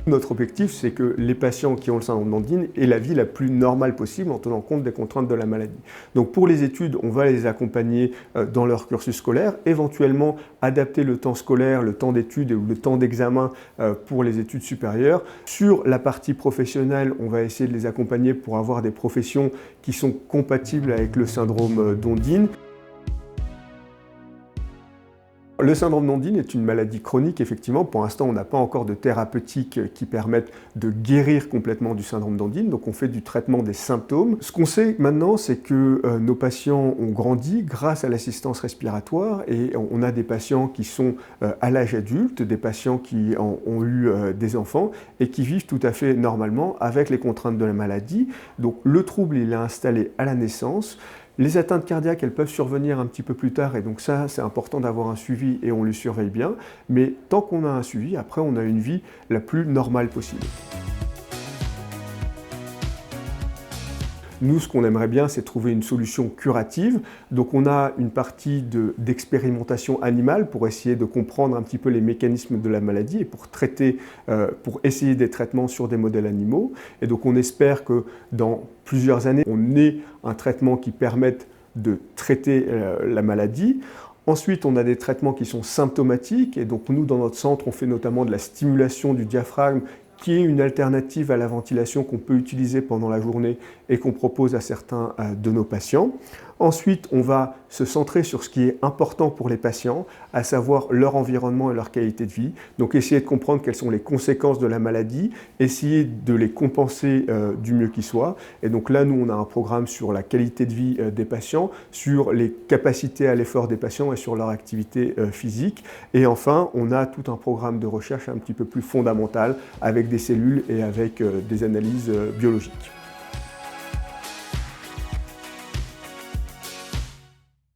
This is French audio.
Notre objectif, c'est que les patients qui ont le syndrome d'Andine aient la vie la plus normale possible en tenant compte des contraintes de la maladie. Donc pour les études, on va les accompagner dans leur cursus scolaire, éventuellement adapter le temps scolaire, le temps d'études ou le temps d'examen pour les études supérieures. Sur la partie professionnelle, on va essayer de les accompagner pour avoir des professions qui sont compatibles avec le syndrome d'Andine. Le syndrome d'Andine est une maladie chronique, effectivement. Pour l'instant, on n'a pas encore de thérapeutiques qui permettent de guérir complètement du syndrome d'Andine, donc on fait du traitement des symptômes. Ce qu'on sait maintenant, c'est que nos patients ont grandi grâce à l'assistance respiratoire et on a des patients qui sont à l'âge adulte, des patients qui ont eu des enfants et qui vivent tout à fait normalement avec les contraintes de la maladie. Donc le trouble, il est installé à la naissance. Les atteintes cardiaques, elles peuvent survenir un petit peu plus tard et donc ça, c'est important d'avoir un suivi et on les surveille bien. Mais tant qu'on a un suivi, après, on a une vie la plus normale possible. Nous, ce qu'on aimerait bien, c'est trouver une solution curative. Donc on a une partie d'expérimentation animale pour essayer de comprendre un petit peu les mécanismes de la maladie et pour essayer des traitements sur des modèles animaux. Et donc on espère que dans plusieurs années, on ait un traitement qui permette de traiter la maladie. Ensuite, on a des traitements qui sont symptomatiques et donc nous, dans notre centre, on fait notamment de la stimulation du diaphragme qui est une alternative à la ventilation qu'on peut utiliser pendant la journée et qu'on propose à certains de nos patients. Ensuite, on va se centrer sur ce qui est important pour les patients, à savoir leur environnement et leur qualité de vie. Donc essayer de comprendre quelles sont les conséquences de la maladie, essayer de les compenser du mieux qui soit. Et donc là, nous, on a un programme sur la qualité de vie des patients, sur les capacités à l'effort des patients et sur leur activité physique. Et enfin, on a tout un programme de recherche un petit peu plus fondamental avec des cellules et avec des analyses biologiques.